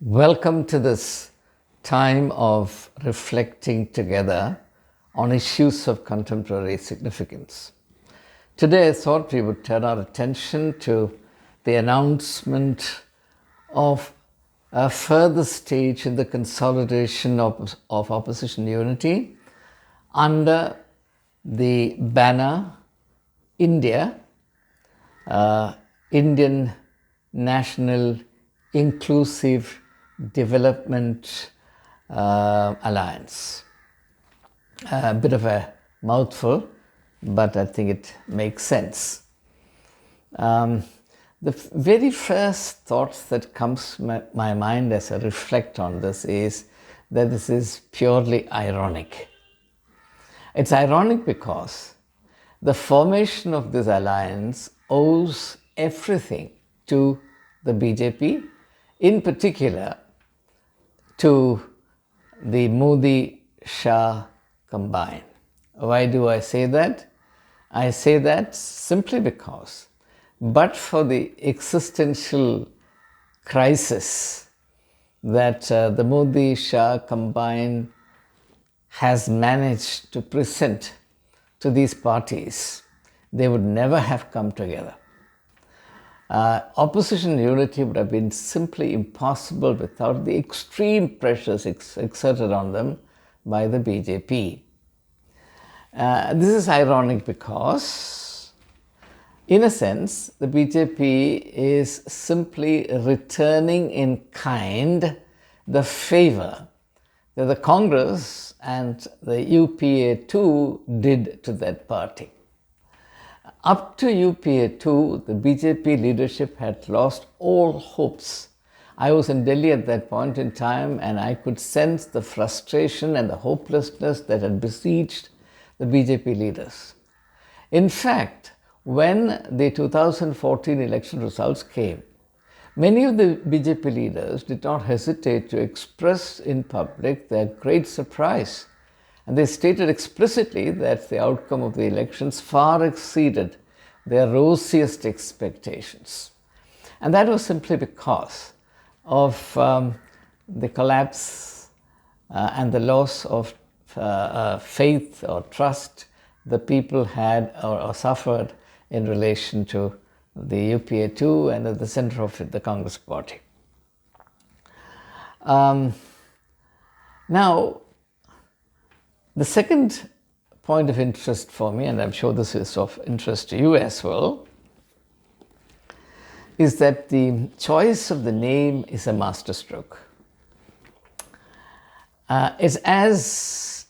Welcome to this time of reflecting together on issues of contemporary significance. Today, I thought we would turn our attention to the announcement of a further stage in the consolidation of opposition unity under the banner India, Indian National Inclusive Development Alliance. A bit of a mouthful, but I think it makes sense. The very first thought that comes to my mind as I reflect on this is that this is purely ironic. It's ironic because the formation of this alliance owes everything to the BJP, in particular to the Modi-Shah combine. Why do I say that? I say that simply because, but for the existential crisis that the Modi-Shah combine has managed to present to these parties, they would never have come together. Opposition unity would have been simply impossible without the extreme pressures exerted on them by the BJP. This is ironic because, in a sense, the BJP is simply returning in kind the favor that the Congress and the UPA2 did to that party. Up to UPA2, the BJP leadership had lost all hopes. I was in Delhi at that point in time and I could sense the frustration and the hopelessness that had besieged the BJP leaders. In fact, when the 2014 election results came, many of the BJP leaders did not hesitate to express in public their great surprise. And they stated explicitly that the outcome of the elections far exceeded their rosiest expectations. And that was simply because of the collapse and the loss of faith or trust the people had or suffered in relation to the UPA2 and at the center of it, the Congress Party. Now, the second point of interest for me, and I'm sure this is of interest to you as well, is that the choice of the name is a masterstroke. It's as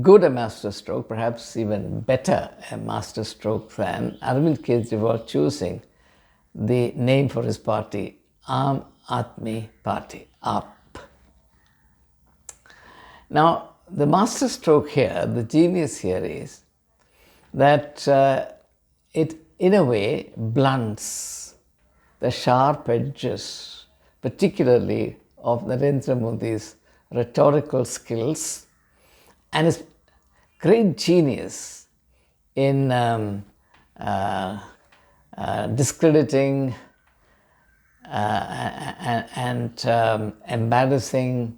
good a masterstroke, perhaps even better a masterstroke than Arvind Kejriwal choosing the name for his party, Aam Aadmi Party, AAP. Now, the masterstroke here, the genius here is that it, in a way, blunts the sharp edges, particularly of Narendra Modi's rhetorical skills and his great genius in discrediting and embarrassing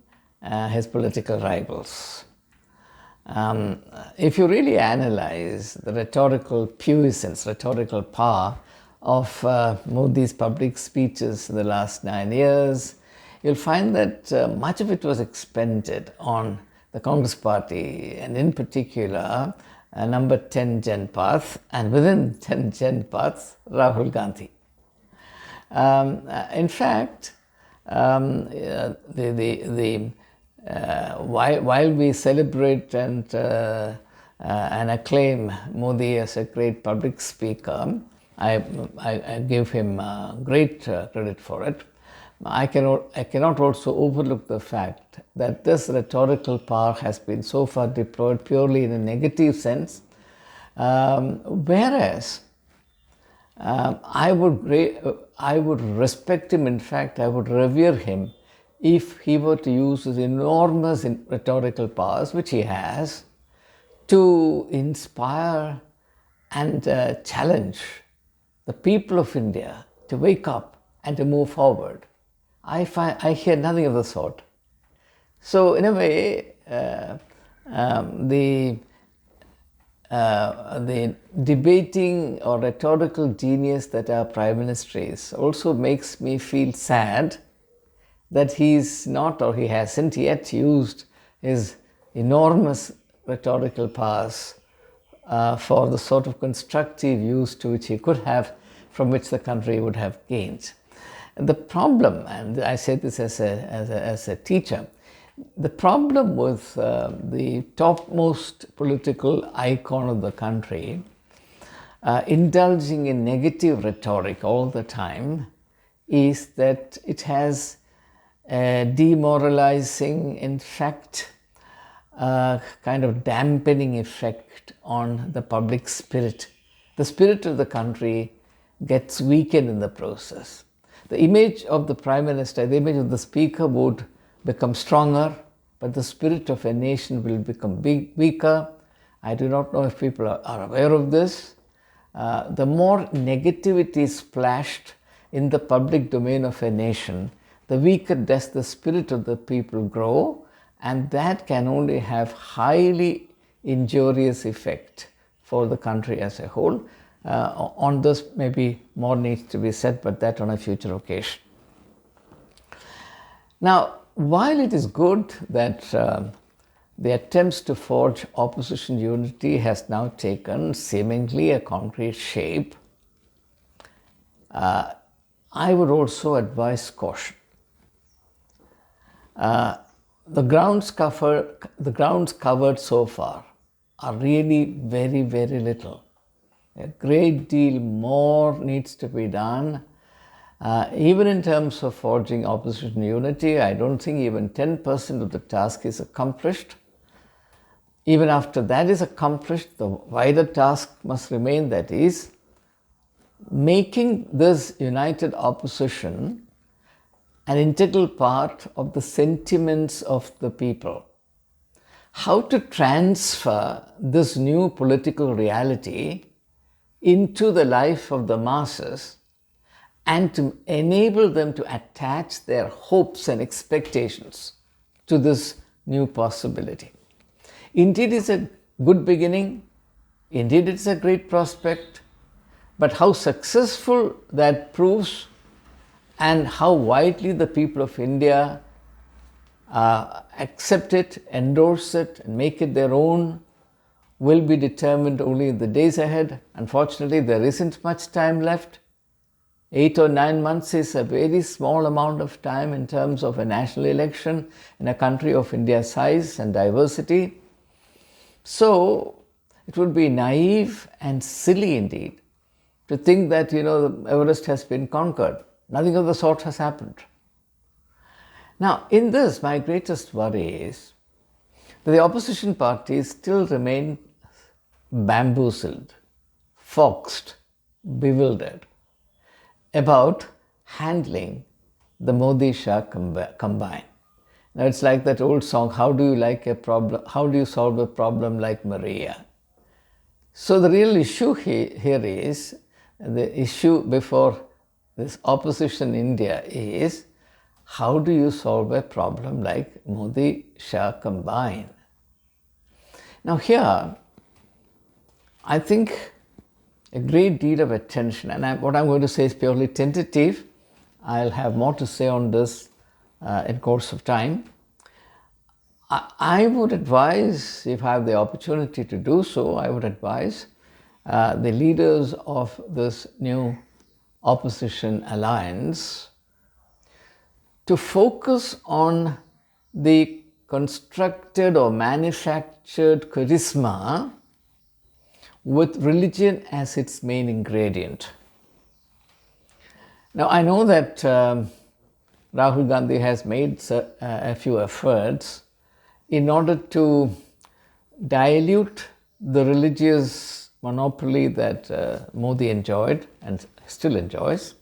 his political rivals. If you really analyze the rhetorical puissance, rhetorical power of Modi's public speeches in the last 9 years, you'll find that much of it was expended on the Congress Party and in particular number 10 Janpath and within 10 Janpath, Rahul Gandhi. In fact, while we celebrate and acclaim Modi as a great public speaker, I give him great credit for it. I cannot also overlook the fact that this rhetorical power has been so far deployed purely in a negative sense, whereas I would respect him. In fact, I would revere him if he were to use his enormous rhetorical powers, which he has, to inspire and challenge the people of India to wake up and to move forward. I hear nothing of the sort. So in a way, the debating or rhetorical genius that our Prime Minister is also makes me feel sad that he's not, or he hasn't yet used his enormous rhetorical powers for the sort of constructive use to which he could have, from which the country would have gained. The problem, and I say this as a teacher, the problem with the topmost political icon of the country indulging in negative rhetoric all the time is that it has a demoralizing, in fact, kind of dampening effect on the public spirit. The spirit of the country gets weakened in the process. The image of the Prime Minister, the image of the Speaker would become stronger, but the spirit of a nation will become weaker. I do not know if people are aware of this. The more negativity is splashed in the public domain of a nation, the weaker does the spirit of the people grow, and that can only have highly injurious effect for the country as a whole. On this, maybe more needs to be said, but that on a future occasion. Now, while it is good that the attempts to forge opposition unity has now taken seemingly a concrete shape, I would also advise caution. The grounds covered so far are really very, very little. A great deal more needs to be done. Even in terms of forging opposition unity, I don't think even 10% of the task is accomplished. Even after that is accomplished, the wider task must remain, that is, making this united opposition an integral part of the sentiments of the people. How to transfer this new political reality into the life of the masses and to enable them to attach their hopes and expectations to this new possibility. Indeed, it's a good beginning. Indeed, it's a great prospect. But how successful that proves and how widely the people of India accept it, endorse it, and make it their own will be determined only in the days ahead. Unfortunately, there isn't much time left. 8 or 9 months is a very small amount of time in terms of a national election in a country of India's size and diversity. So it would be naive and silly indeed to think that, the Everest has been conquered. Nothing of the sort has happened. Now, in this, my greatest worry is that the opposition parties still remain bamboozled, foxed, bewildered about handling the Modi-Shah combine. Now, it's like that old song, how do you solve a problem like Maria? So the real issue here is, the issue before this opposition India is, how do you solve a problem like Modi-Shah combine? Now here, I think a great deal of attention, and what I'm going to say is purely tentative. I'll have more to say on this in course of time. I would advise, if I have the opportunity to do so, I would advise the leaders of this new opposition alliance to focus on the constructed or manufactured charisma with religion as its main ingredient. Now, I know that Rahul Gandhi has made a few efforts in order to dilute the religious monopoly that Modi enjoyed and still enjoys.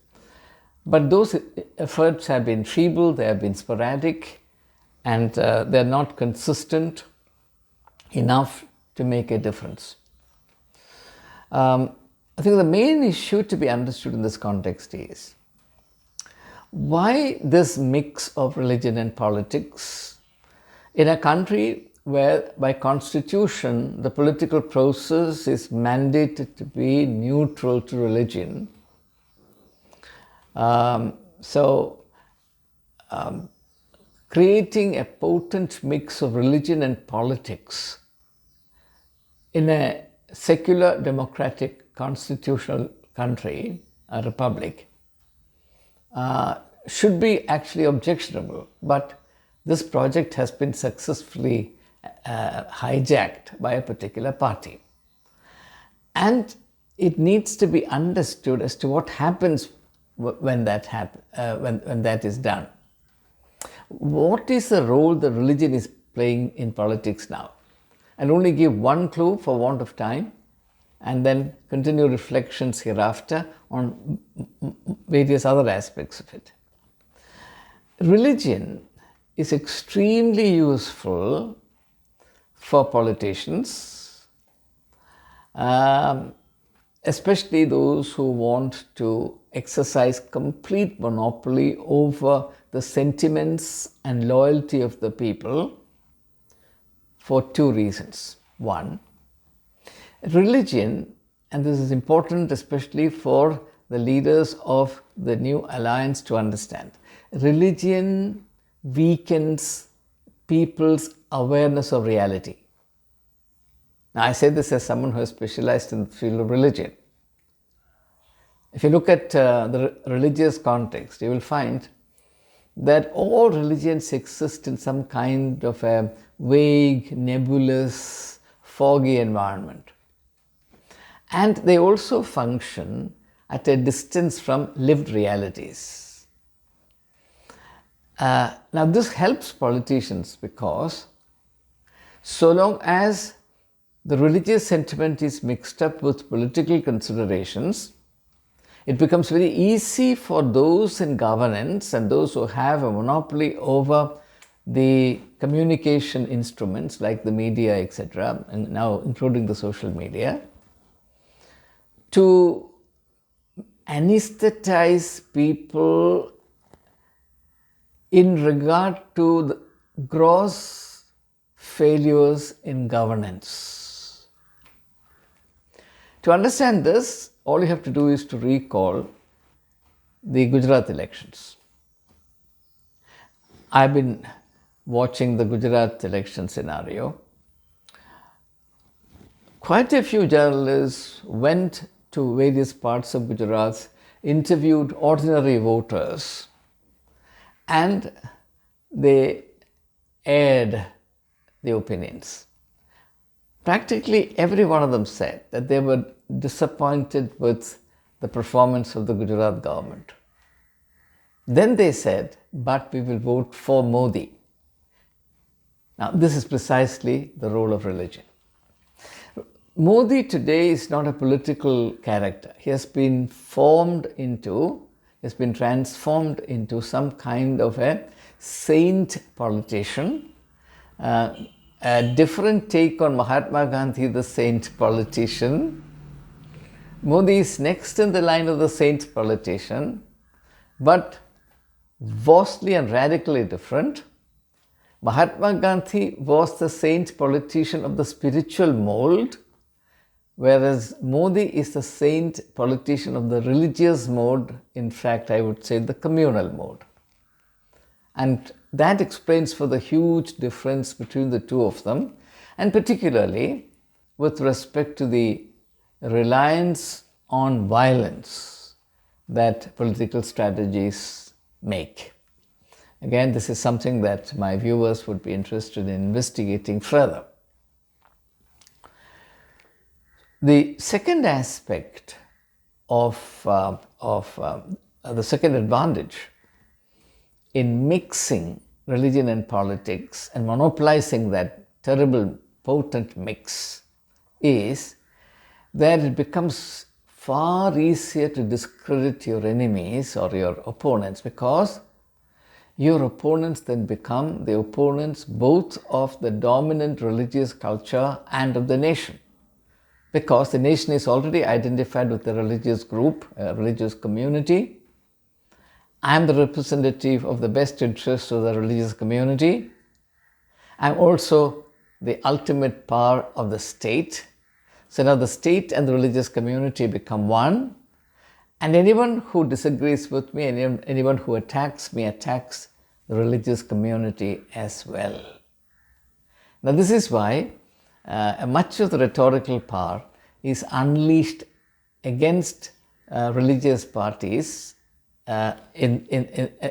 But those efforts have been feeble, they have been sporadic, and they're not consistent enough to make a difference. I think the main issue to be understood in this context is, Why this mix of religion and politics in a country where by constitution the political process is mandated to be neutral to religion? Creating a potent mix of religion and politics in a secular, democratic, constitutional country, a republic, should be actually objectionable. But this project has been successfully hijacked by a particular party. And it needs to be understood as to what happens when that is done. What is the role that religion is playing in politics now? I'll only give one clue for want of time, and then continue reflections hereafter on various other aspects of it. Religion is extremely useful for politicians, especially those who want to exercise complete monopoly over the sentiments and loyalty of the people, for two reasons. One, religion, and this is important especially for the leaders of the new alliance to understand, religion weakens people's awareness of reality. Now, I say this as someone who has specialized in the field of religion. If you look at the religious context, you will find that all religions exist in some kind of a vague, nebulous, foggy environment. And they also function at a distance from lived realities. Now, this helps politicians because so long as the religious sentiment is mixed up with political considerations, it becomes very easy for those in governance and those who have a monopoly over the communication instruments like the media, etc., and now including the social media, to anesthetize people in regard to the gross failures in governance. To understand this, all you have to do is to recall the Gujarat elections. I've been watching the Gujarat election scenario. Quite a few journalists went to various parts of Gujarat, interviewed ordinary voters, and they aired the opinions. Practically every one of them said that they were disappointed with the performance of the Gujarat government. Then they said, but we will vote for Modi. Now, this is precisely the role of religion. Modi today is not a political character. He has been transformed into some kind of a saint politician, a different take on Mahatma Gandhi, the saint politician. Modi is next in the line of the saint politician, but vastly and radically different. Mahatma Gandhi was the saint politician of the spiritual mold, whereas Modi is the saint politician of the religious mode, in fact, I would say the communal mode. And that explains for the huge difference between the two of them, and particularly with respect to the reliance on violence that political strategies make. Again, this is something that my viewers would be interested in investigating further. The second aspect of the second advantage in mixing religion and politics and monopolizing that terrible, potent mix is that it becomes far easier to discredit your enemies or your opponents, because your opponents then become the opponents both of the dominant religious culture and of the nation. Because the nation is already identified with a religious group, a religious community, I am the representative of the best interests of the religious community. I am also the ultimate power of the state. So now the state and the religious community become one, and anyone who disagrees with me, anyone who attacks me, attacks the religious community as well. Now this is why much of the rhetorical power is unleashed against religious parties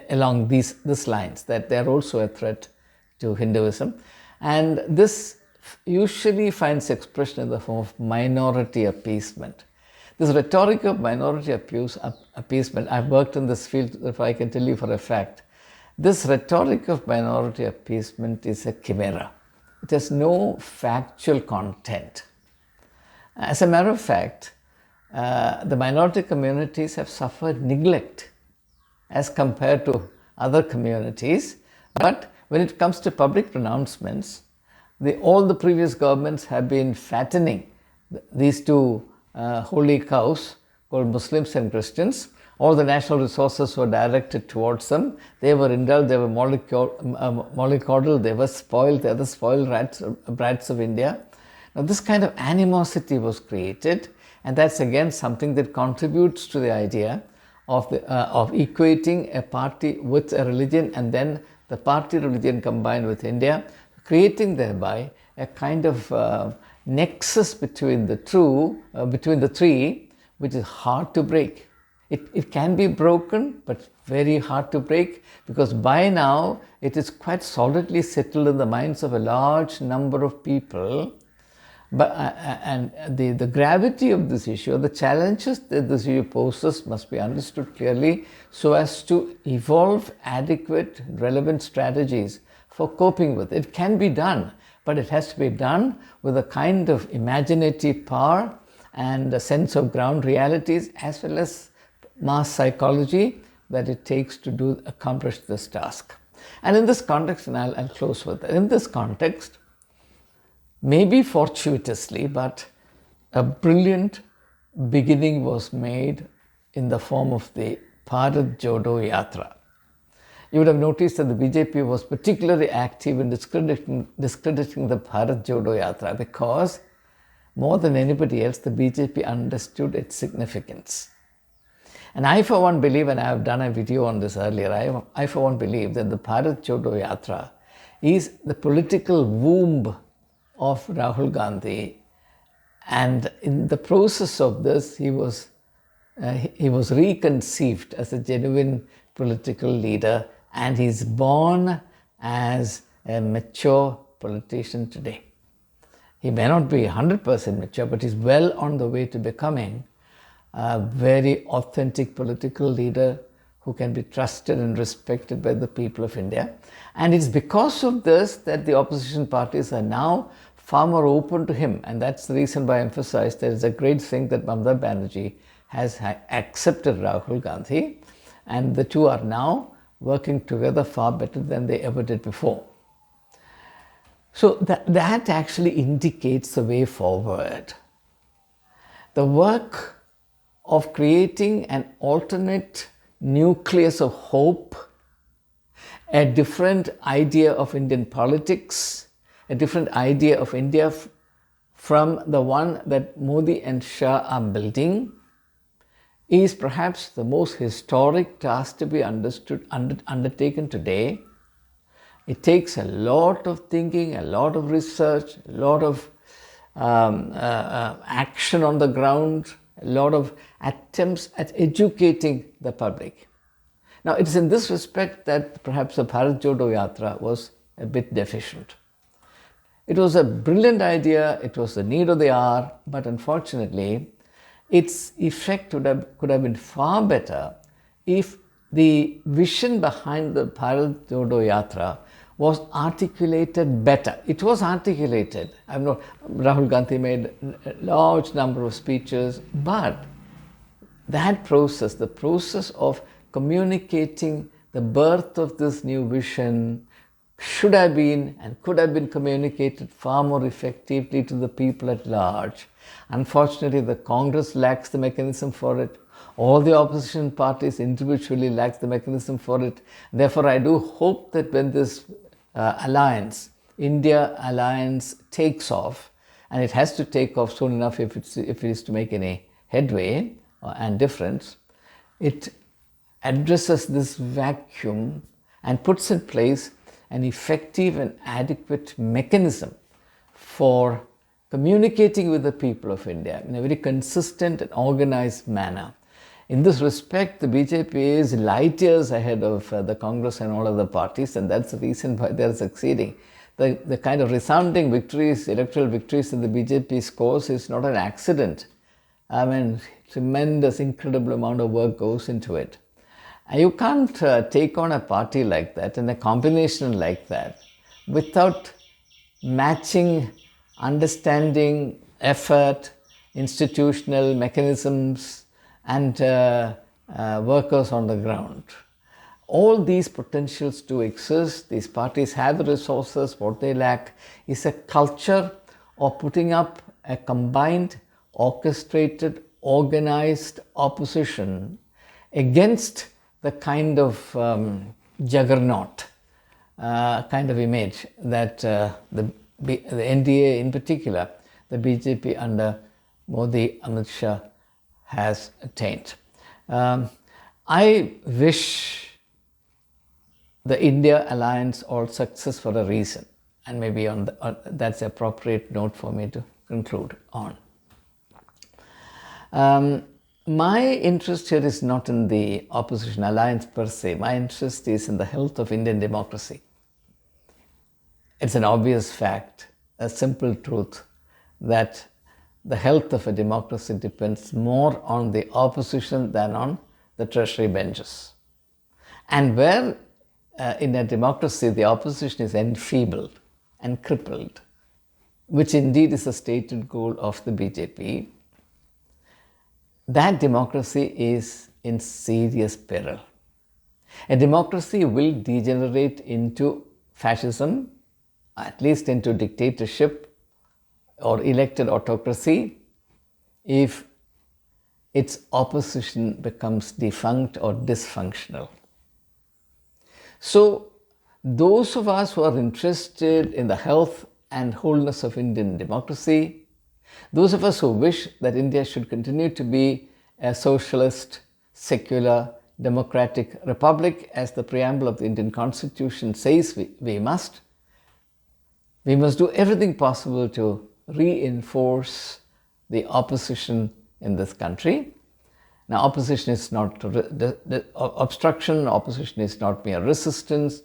along these lines, that they are also a threat to Hinduism. And this usually finds expression in the form of minority appeasement. This rhetoric of minority appeasement, I've worked in this field, if I can tell you for a fact, this rhetoric of minority appeasement is a chimera. It has no factual content. As a matter of fact, the minority communities have suffered neglect as compared to other communities. But when it comes to public pronouncements, all the previous governments have been fattening these two holy cows called Muslims and Christians. All the national resources were directed towards them. They were indulged, they were mollycoddled, they were spoiled, they were the spoiled brats of India. Now this kind of animosity was created, and that's again something that contributes to the idea of equating a party with a religion, and then the party religion combined with India, creating thereby a kind of nexus between the three, which is hard to break. It can be broken, but very hard to break, because by now it is quite solidly settled in the minds of a large number of people. But and the gravity of this issue, the challenges that this issue poses, must be understood clearly so as to evolve adequate, relevant strategies for coping with it. It can be done, but it has to be done with a kind of imaginative power and a sense of ground realities, as well as mass psychology that it takes to accomplish this task. And in this context, and I'll close with it, in this context, maybe fortuitously, but a brilliant beginning was made in the form of the Bharat Jodo Yatra. You would have noticed that the BJP was particularly active in discrediting the Bharat Jodo Yatra, because more than anybody else, the BJP understood its significance. And I for one believe, and I have done a video on this earlier, I for one believe that the Bharat Jodo Yatra is the political womb of Rahul Gandhi, and in the process of this, he was reconceived as a genuine political leader, and he's born as a mature politician today. He may not be 100% mature, but he's well on the way to becoming a very authentic political leader who can be trusted and respected by the people of India. And it's because of this that the opposition parties are now far more open to him. And that's the reason why I emphasize that it's a great thing that Mamata Banerjee has accepted Rahul Gandhi, and the two are now working together far better than they ever did before. So that actually indicates the way forward. The work of creating an alternate nucleus of hope, a different idea of Indian politics, a different idea of India from the one that Modi and Shah are building, is perhaps the most historic task to be undertaken today. It takes a lot of thinking, a lot of research, a lot of action on the ground, a lot of attempts at educating the public. Now, it is in this respect that perhaps the Bharat Jodo Yatra was a bit deficient. It was a brilliant idea, it was the need of the hour, but unfortunately, its effect could have been far better if the vision behind the Bharat Jodo Yatra was articulated better. It was articulated. Rahul Gandhi made a large number of speeches, but that process, the process of communicating the birth of this new vision, should have been and could have been communicated far more effectively to the people at large. Unfortunately, the Congress lacks the mechanism for it. All the opposition parties individually lack the mechanism for it. Therefore, I do hope that when this alliance, India alliance, takes off, and it has to take off soon enough if it is to make any headway and difference, it addresses this vacuum and puts in place an effective and adequate mechanism for communicating with the people of India in a very consistent and organized manner. In this respect, the BJP is light years ahead of the Congress and all other parties, and that's the reason why they're succeeding. The kind of resounding victories, electoral victories that the BJP scores is not an accident. I mean, tremendous, incredible amount of work goes into it. And you can't take on a party like that and a combination like that without matching understanding, effort, institutional mechanisms, and workers on the ground. All these potentials do exist. These parties have the resources. What they lack is a culture of putting up a combined, orchestrated, organized opposition against the kind of juggernaut kind of image that the NDA in particular, the BJP under Modi, Amit Shah has attained. I wish the India alliance all success for a reason, and maybe that's the appropriate note for me to conclude on. My interest here is not in the opposition alliance per se. My interest is in the health of Indian democracy. It's an obvious fact, a simple truth, that the health of a democracy depends more on the opposition than on the treasury benches. And where in a democracy the opposition is enfeebled and crippled, which indeed is a stated goal of the BJP, that democracy is in serious peril. A democracy will degenerate into fascism, at least into dictatorship or elected autocracy, if its opposition becomes defunct or dysfunctional. So, those of us who are interested in the health and wholeness of Indian democracy, those of us who wish that India should continue to be a socialist, secular, democratic republic, as the preamble of the Indian Constitution says we must do everything possible to reinforce the opposition in this country. Now, opposition is not obstruction, opposition is not mere resistance.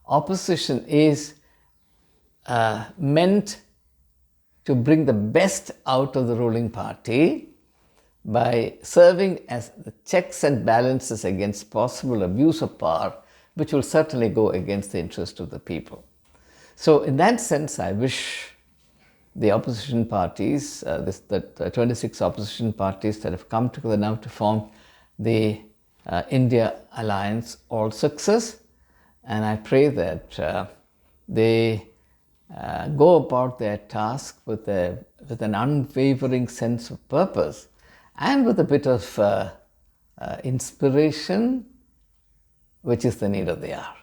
Opposition is meant to bring the best out of the ruling party by serving as the checks and balances against possible abuse of power, which will certainly go against the interest of the people. So in that sense, I wish the opposition parties, the 26 opposition parties that have come together now to form the India Alliance, all success. And I pray that they go about their task with an unwavering sense of purpose and with a bit of inspiration, which is the need of the hour.